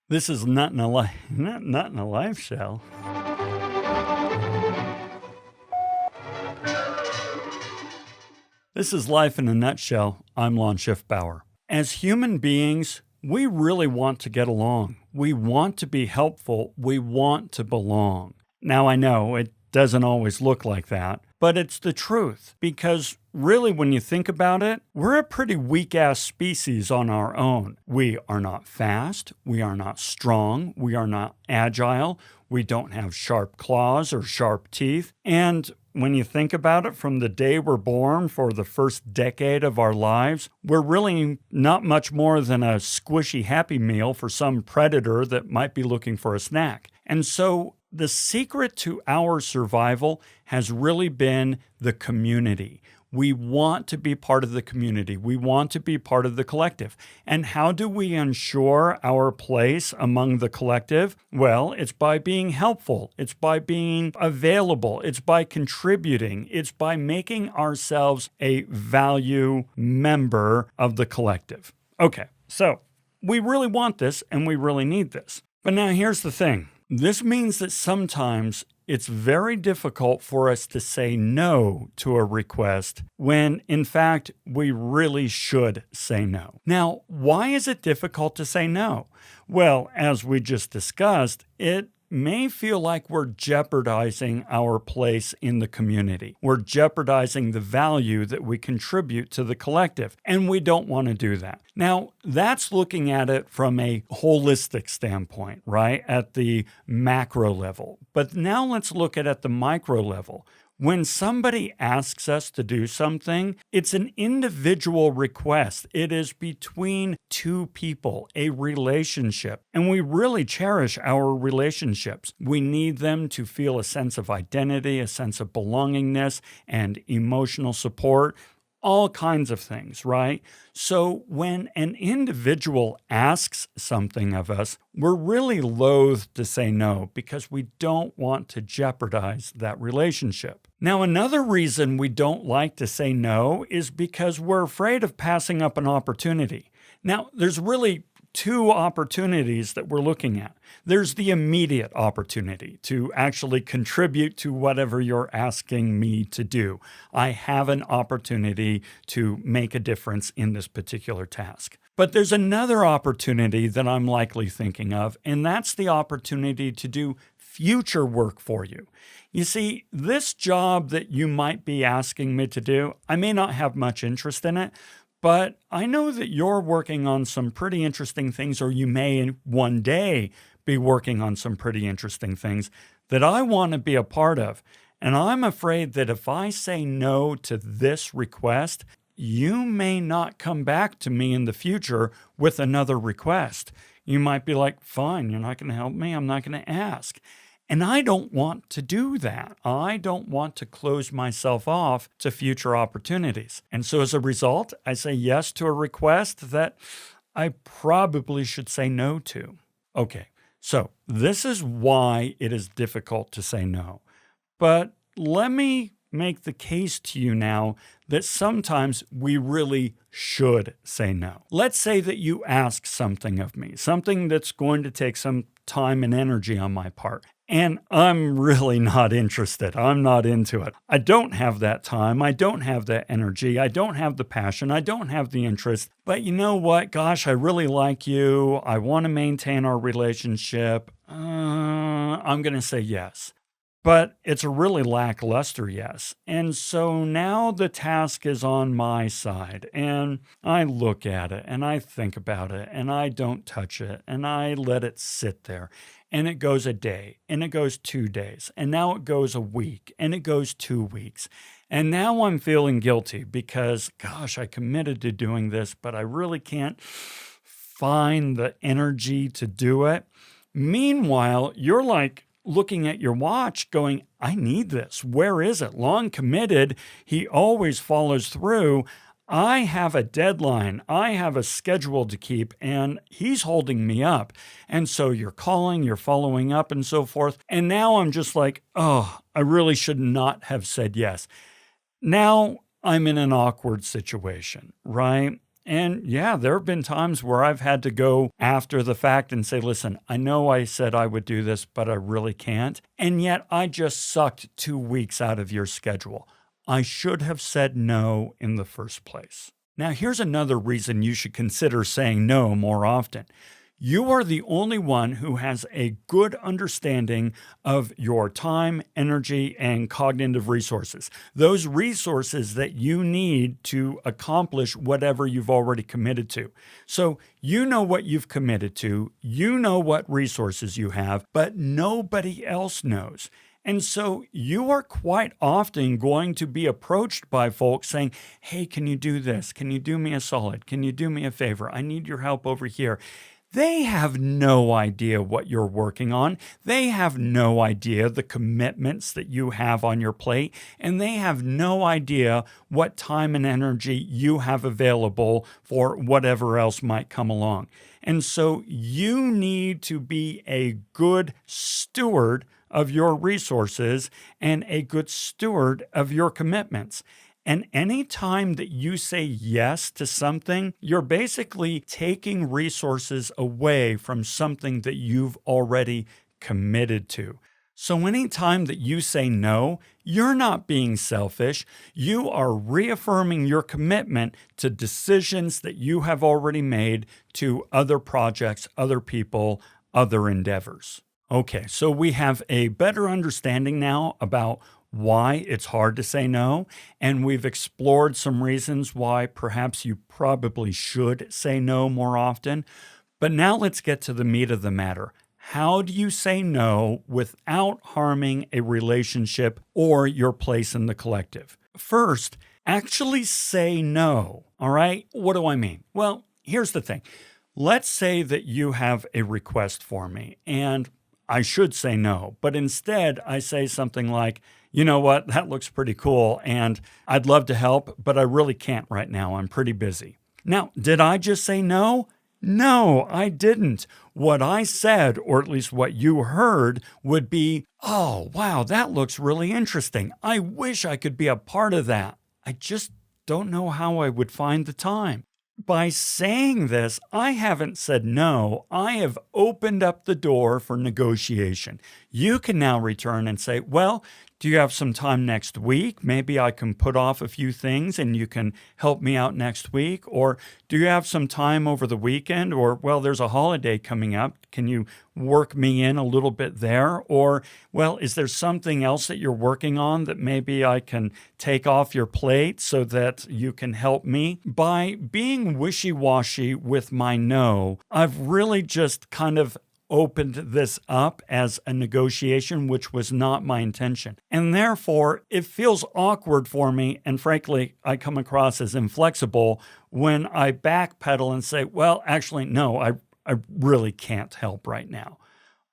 This is Nut in a Life, Nut in a Life Show. This is Life in a Nutshell. I'm Lon Schiffbauer. As human beings, we really want to get along. We want to be helpful. We want to belong. Now, I know it doesn't always look like that, but it's the truth. Because really, when you think about it, we're a pretty weak-ass species on our own. We are not fast. We are not strong. We are not agile. We don't have sharp claws or sharp teeth. And when you think about it, from the day we're born for the first decade of our lives, we're really not much more than a squishy Happy Meal for some predator that might be looking for a snack. And so the secret to our survival has really been the community. We want to be part of the community. We want to be part of the collective. And how do we ensure our place among the collective? Well, it's by being helpful. It's by being available. It's by contributing. It's by making ourselves a value member of the collective. Okay, so we really want this and we really need this. But now here's the thing. This means that sometimes it's very difficult for us to say no to a request when, in fact, we really should say no. Now, why is it difficult to say no? Well, as we just discussed, it may feel like we're jeopardizing our place in the community. We're jeopardizing the value that we contribute to the collective, and we don't want to do that. Now, that's looking at it from a holistic standpoint, right? At the macro level. But now let's look at the micro level. When somebody asks us to do something, it's an individual request. It is between two people, a relationship. And we really cherish our relationships. We need them to feel a sense of identity, a sense of belongingness, and emotional support. All kinds of things, right? So when an individual asks something of us, we're really loath to say no because we don't want to jeopardize that relationship. Now, another reason we don't like to say no is because we're afraid of passing up an opportunity. Now, there's really two opportunities that we're looking at. There's the immediate opportunity to actually contribute to whatever you're asking me to do. I have an opportunity to make a difference in this particular task. But there's another opportunity that I'm likely thinking of, and that's the opportunity to do future work for you. You see, this job that you might be asking me to do, I may not have much interest in it, but I know that you're working on some pretty interesting things, or you may one day be working on some pretty interesting things that I want to be a part of. And I'm afraid that if I say no to this request, you may not come back to me in the future with another request. You might be like, fine, you're not going to help me. I'm not going to ask. And I don't want to do that. I don't want to close myself off to future opportunities. And so as a result, I say yes to a request that I probably should say no to. Okay, so this is why it is difficult to say no. But let me make the case to you now that sometimes we really should say no. Let's say that you ask something of me, something that's going to take some time and energy on my part. And I'm really not interested. I'm not into it. I don't have that time. I don't have that energy. I don't have the passion. I don't have the interest. But you know what? Gosh, I really like you. I want to maintain our relationship. I'm going to say yes. But it's a really lackluster yes. And so now the task is on my side, and I look at it, and I think about it, and I don't touch it, and I let it sit there. And it goes a day, and it goes 2 days, and now it goes a week, and it goes 2 weeks. And now I'm feeling guilty because, gosh, I committed to doing this, but I really can't find the energy to do it. Meanwhile, you're like looking at your watch going, I need this. Where is it? Lon committed. He always follows through. I have a deadline. I have a schedule to keep, and he's holding me up. And so you're calling, you're following up, and so forth. And now I'm just like, oh, I really should not have said yes. Now I'm in an awkward situation, right? And yeah, there have been times where I've had to go after the fact and say, listen, I know I said I would do this, but I really can't. And yet I just sucked 2 weeks out of your schedule. I should have said no in the first place. Now, here's another reason you should consider saying no more often. You are the only one who has a good understanding of your time, energy, and cognitive resources. Those resources that you need to accomplish whatever you've already committed to. So you know what you've committed to, you know what resources you have, but nobody else knows. And so you are quite often going to be approached by folks saying, hey, can you do this? Can you do me a solid? Can you do me a favor? I need your help over here. They have no idea what you're working on. They have no idea the commitments that you have on your plate, and they have no idea what time and energy you have available for whatever else might come along. And so you need to be a good steward of your resources and a good steward of your commitments. And any time that you say yes to something, you're basically taking resources away from something that you've already committed to. So anytime that you say no, you're not being selfish. You are reaffirming your commitment to decisions that you have already made to other projects, other people, other endeavors. Okay, so we have a better understanding now about why it's hard to say no, and we've explored some reasons why perhaps you probably should say no more often. But now let's get to the meat of the matter. How do you say no without harming a relationship or your place in the collective? First, actually say no, all right? What do I mean? Well, here's the thing. Let's say that you have a request for me, and I should say no, but instead I say something like, you know what, that looks pretty cool, and I'd love to help, but I really can't right now. I'm pretty busy. Now, did I just say no? No, I didn't. What I said, or at least what you heard, would be, oh, wow, that looks really interesting. I wish I could be a part of that. I just don't know how I would find the time. By saying this, I haven't said no. I have opened up the door for negotiation. You can now return and say, well, do you have some time next week? Maybe I can put off a few things and you can help me out next week. Or do you have some time over the weekend? Or, well, there's a holiday coming up. Can you work me in a little bit there? Or, well, is there something else that you're working on that maybe I can take off your plate so that you can help me? By being wishy-washy with my no, I've really just kind of opened this up as a negotiation, which was not my intention. And therefore, it feels awkward for me. And frankly, I come across as inflexible when I backpedal and say, well, actually, no, I really can't help right now.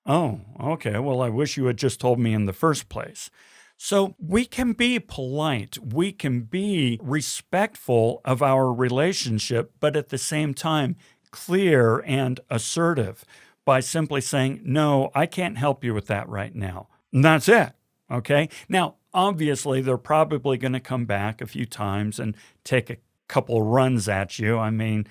Oh, okay. Well, I wish you had just told me in the first place. So we can be polite, we can be respectful of our relationship, but at the same time, clear and assertive by simply saying, no, I can't help you with that right now. And that's it. Okay. Now, obviously, they're probably going to come back a few times and take a couple runs at you. I mean,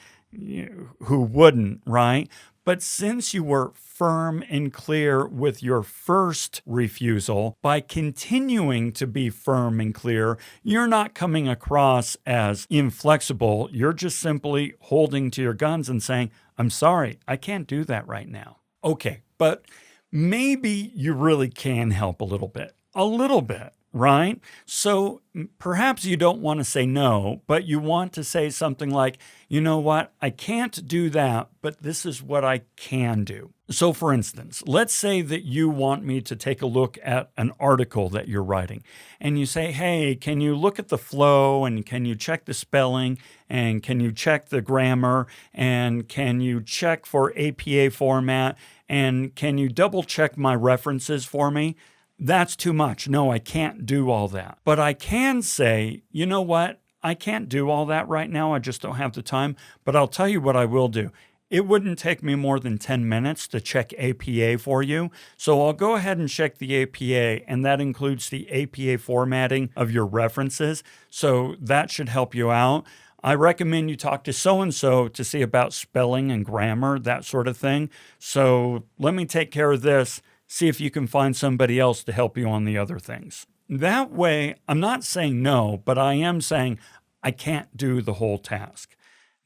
who wouldn't, right? But since you were firm and clear with your first refusal, by continuing to be firm and clear, you're not coming across as inflexible. You're just simply holding to your guns and saying, I'm sorry, I can't do that right now. Okay, but maybe you really can help a little bit, right? So perhaps you don't want to say no, but you want to say something like, you know what, I can't do that, but this is what I can do. So for instance, let's say that you want me to take a look at an article that you're writing, and you say, hey, can you look at the flow, and can you check the spelling, and can you check the grammar, and can you check for APA format, and can you double check my references for me? That's too much. No, I can't do all that. But I can say, you know what? I can't do all that right now. I just don't have the time. But I'll tell you what I will do. It wouldn't take me more than 10 minutes to check APA for you. So I'll go ahead and check the APA, and that includes the APA formatting of your references. So that should help you out. I recommend you talk to so-and-so to see about spelling and grammar, that sort of thing. So let me take care of this. See if you can find somebody else to help you on the other things. That way, I'm not saying no, but I am saying I can't do the whole task.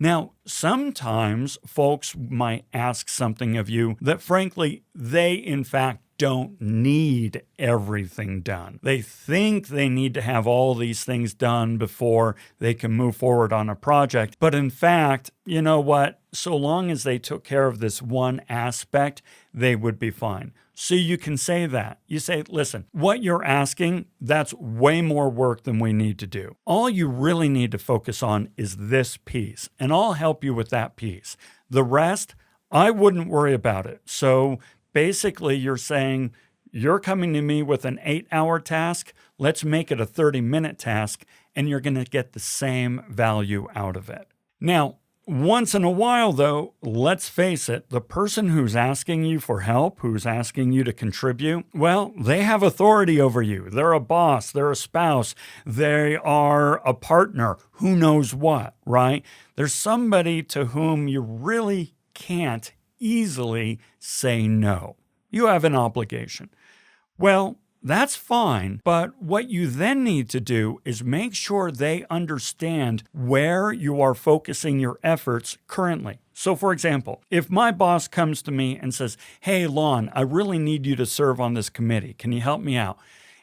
Now, sometimes folks might ask something of you that frankly, they in fact don't need everything done. They think they need to have all these things done before they can move forward on a project. But in fact, you know what? So long as they took care of this one aspect, they would be fine. So you can say that. You say, listen, what you're asking, that's way more work than we need to do. All you really need to focus on is this piece, and I'll help you with that piece. The rest, I wouldn't worry about it. So basically, you're saying, you're coming to me with an 8-hour task. Let's make it a 30-minute task, and you're going to get the same value out of it. Now, once in a while, though, let's face it, the person who's asking you for help, who's asking you to contribute, well, they have authority over you. They're a boss, they're a spouse, they are a partner, who knows what, right? There's somebody to whom you really can't easily say no. You have an obligation. Well, that's fine, but what you then need to do is make sure they understand where you are focusing your efforts currently. So for example, if my boss comes to me and says, hey, Lon, I really need you to serve on this committee. Can you help me out?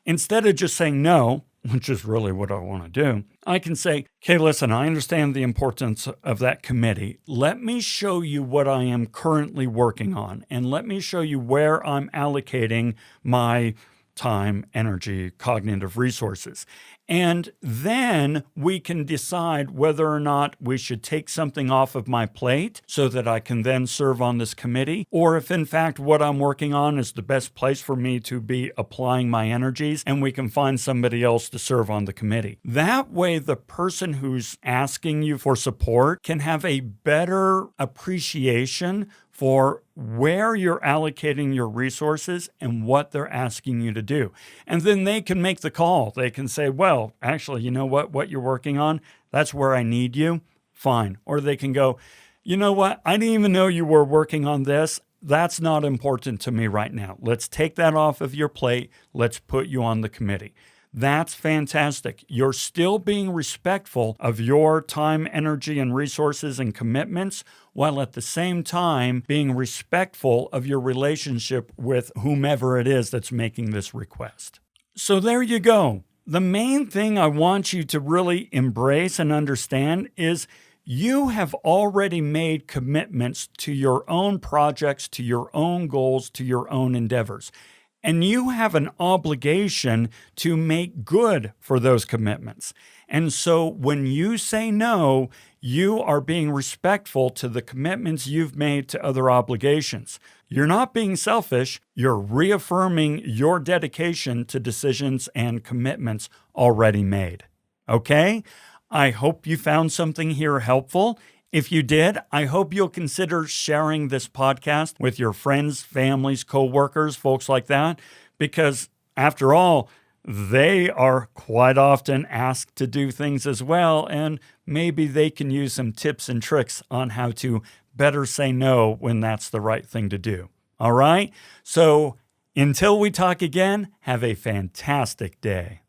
Instead of just saying no, which is really what I want to do, I can say, okay, listen, I understand the importance of that committee. Let me show you what I am currently working on, and let me show you where I'm allocating my time, energy, cognitive resources. And then we can decide whether or not we should take something off of my plate so that I can then serve on this committee, or if in fact what I'm working on is the best place for me to be applying my energies, and we can find somebody else to serve on the committee. That way, the person who's asking you for support can have a better appreciation for where you're allocating your resources and what they're asking you to do. And then they can make the call. They can say, well, actually, you know what you're working on, that's where I need you. Fine. Or they can go, you know what, I didn't even know you were working on this. That's not important to me right now. Let's take that off of your plate. Let's put you on the committee. That's fantastic. You're still being respectful of your time, energy, and resources and commitments, while at the same time being respectful of your relationship with whomever it is that's making this request. So there you go. The main thing I want you to really embrace and understand is you have already made commitments to your own projects, to your own goals, to your own endeavors. And you have an obligation to make good for those commitments. And so when you say no, you are being respectful to the commitments you've made to other obligations. You're not being selfish. You're reaffirming your dedication to decisions and commitments already made. Okay? I hope you found something here helpful. If you did, I hope you'll consider sharing this podcast with your friends, families, coworkers, folks like that, because after all, they are quite often asked to do things as well, and maybe they can use some tips and tricks on how to better say no when that's the right thing to do. All right? So until we talk again, have a fantastic day.